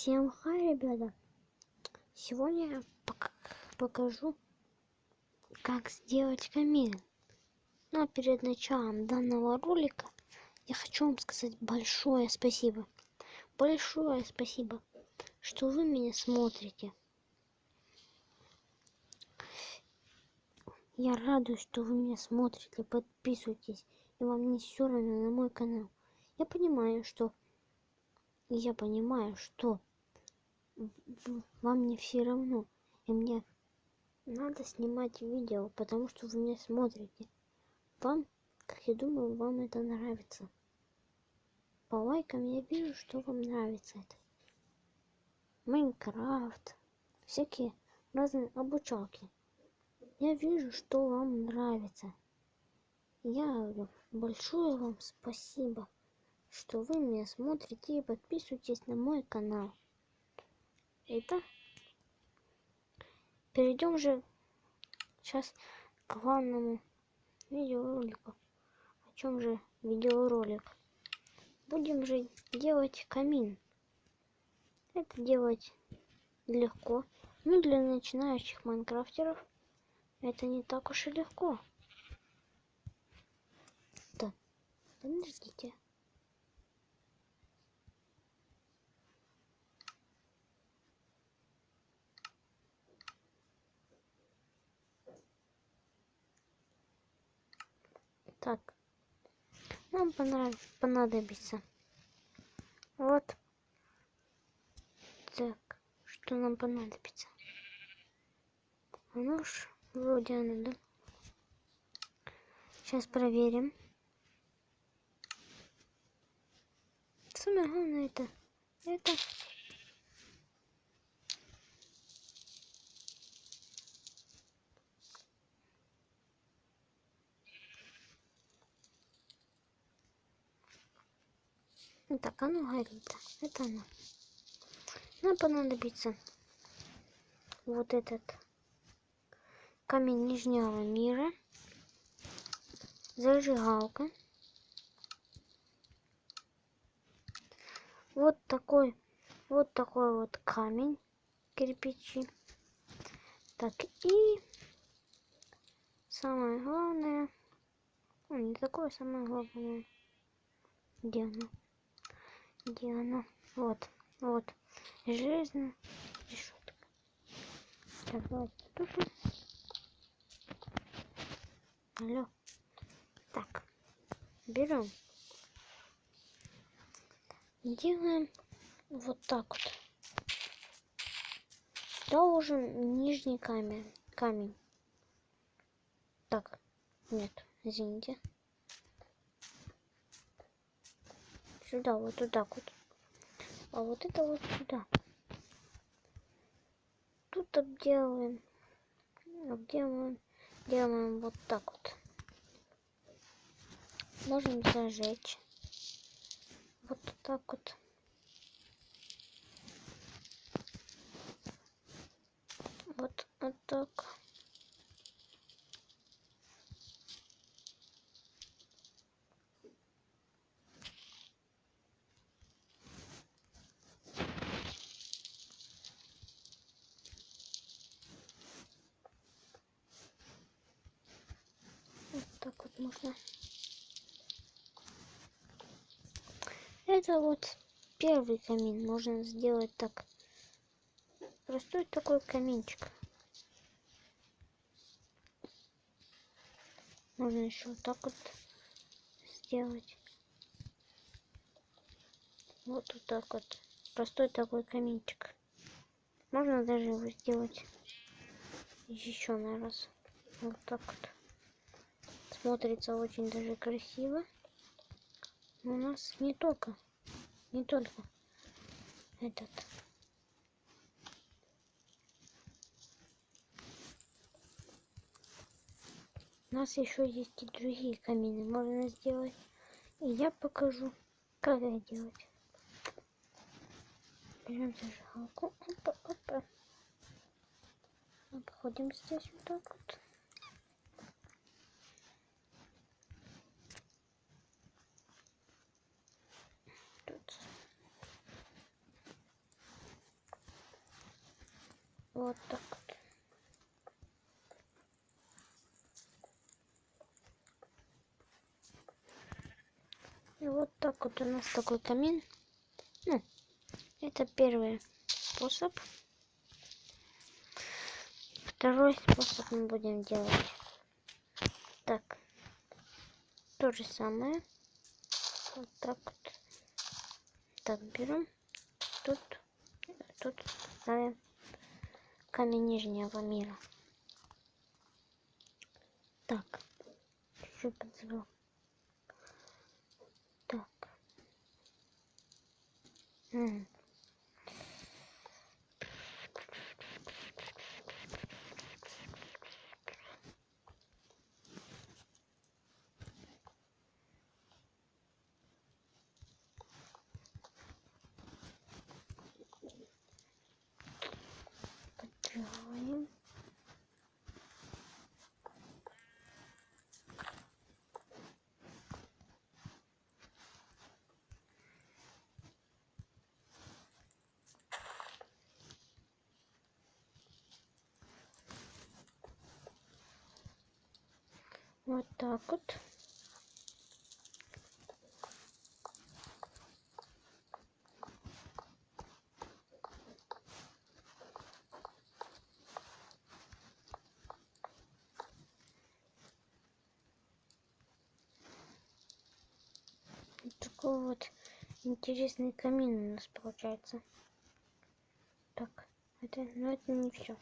Всем хай, ребята! Сегодня я покажу, как сделать камин. Но перед началом данного ролика я хочу вам сказать большое спасибо. Большое спасибо, что вы меня смотрите. Я радуюсь, что вы меня смотрите, подписывайтесь, и вам не все равно на мой канал. Я понимаю, что вам не все равно, и мне надо снимать видео, потому что вы меня смотрите. Вам, как я думаю, вам это нравится. По лайкам я вижу, что вам нравится это. Майнкрафт, всякие разные обучалки. Я вижу, что вам нравится. Я говорю, большое вам спасибо, что вы меня смотрите и подписывайтесь на мой канал. Итак, перейдем же сейчас к главному видеоролику. О чем же видеоролик? Будем же делать камин. Это делать легко. Но для начинающих майнкрафтеров это не так уж и легко. Да, подождите. Так, нам понадобится вот так, что нам понадобится. Нож, вроде оно, да? Сейчас проверим. Самое главное это. Так, оно горит. Это оно. Нам понадобится вот этот камень нижнего мира, зажигалка, вот такой вот камень, кирпичи. Так, и самое главное, не такое самое главное, где оно, вот, железная решетка. Так, давайте тушим. Алло. Так, берем, делаем вот так вот. Сюда уже нижний камень. Так, нет, извините. Сюда, вот так вот. А вот это вот сюда. Тут обделаем. Делаем вот так вот. Можем зажечь. Вот так вот. Вот так. Вот так вот можно. Это вот первый камин. Можно сделать так. Простой такой каминчик. Можно еще вот так вот сделать. Вот так вот. Простой такой каминчик. Можно даже его сделать еще на раз. Вот так вот. Смотрится очень даже красиво. Но у нас не только этот. У нас еще есть и другие камины можно сделать. И я покажу, как это делать. Берем зажигалку. Опа. Обходим здесь вот так вот. Тут. Вот так вот. И вот так вот у нас такой камин. Ну, это первый способ. Второй способ мы будем делать. Так. То же самое. Вот так вот. Так, берем. Тут ставим камень нижнего мира. Так. Чуть-чуть подзабыл. Так. Подтягиваем. Вот так вот. Вот такой вот интересный камин у нас получается. Так, но это не все.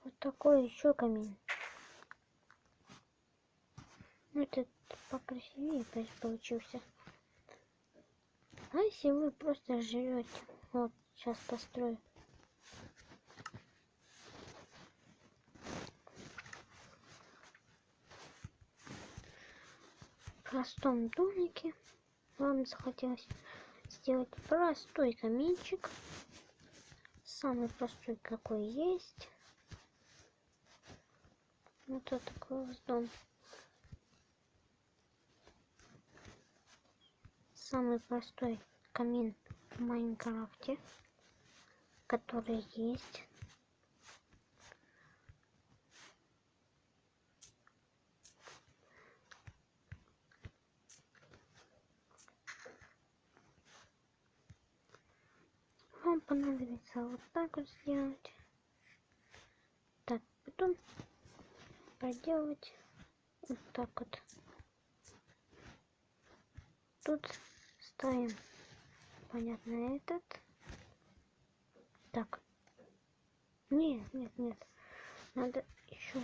Вот такой еще камин. Этот покрасивее получился. А если вы просто живете? Вот, сейчас построю. В простом домике вам захотелось сделать простой каминчик. Самый простой, какой есть. Вот такой вот дом. Самый простой камин в Майнкрафте, который есть. Вам понадобится вот так вот сделать. Так, потом проделать вот так вот. Тут ставим, понятно, этот. Так. Нет. Надо еще.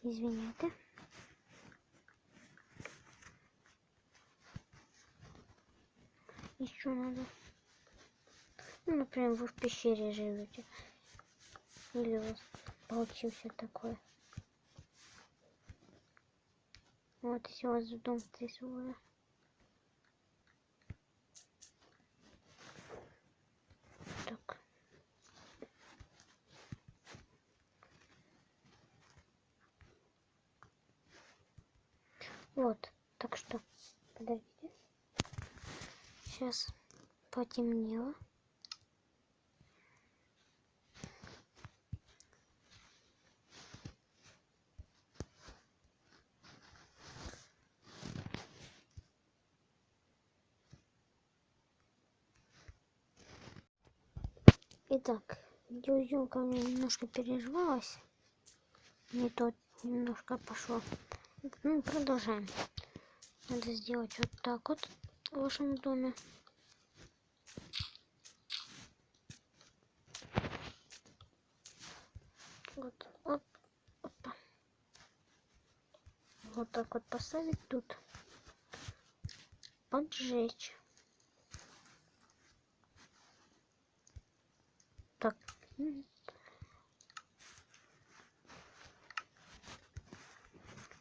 Извините. Еще надо. Ну, например, вы в пещере живете. Или у вас получился такой. Вот, если у вас дом рисует. Так. Вот. Так что, подождите. Сейчас потемнело. Итак, видеозъемка у меня немножко переживалась. Не то немножко пошло. Ну, продолжаем. Надо сделать вот так вот в вашем доме. Вот, оп, опа. Вот так вот поставить тут. Поджечь. Так.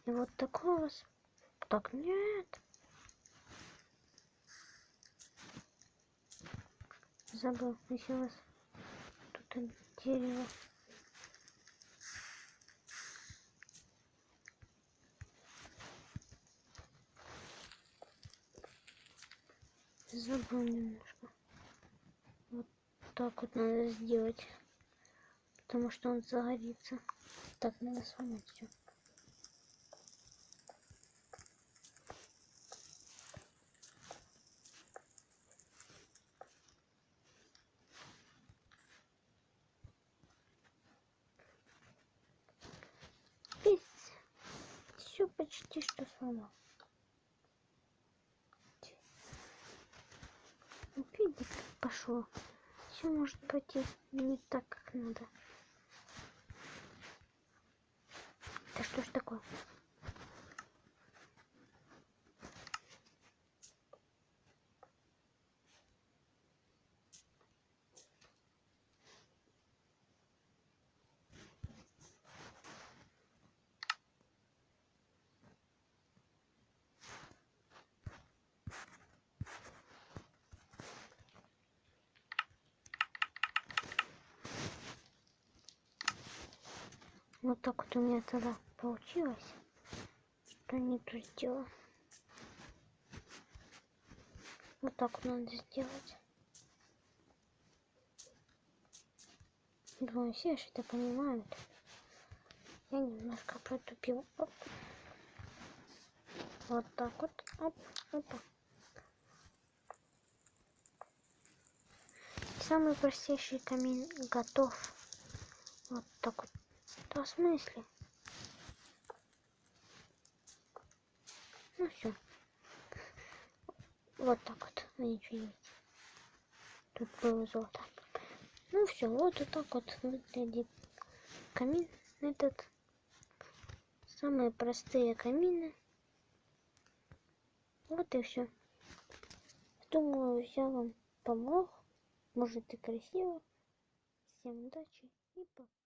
И вот такой вот. Так, нет. Забыл, еще раз. Тут дерево. Забыл немножко. Вот так вот надо сделать. Потому что он загорится. Так, надо сломать все. Все почти что сломал. Видите, как пошло. Все может пойти не так, как надо. Да что ж такое? Вот так вот у меня тогда получилось. Что не то сделал. Вот так вот надо сделать. Думаю, все же это понимают. Я немножко протупил. Оп. Вот так вот. Оп, опа. Самый простейший камин готов. Вот так вот. Да, в смысле? Ну все. Вот так вот. Вы ничего не видите. Тут было золото. Ну все, вот так вот выглядит камин этот. Самые простые камины. Вот и все. Думаю, я вам помог. Может и красиво. Всем удачи и пока.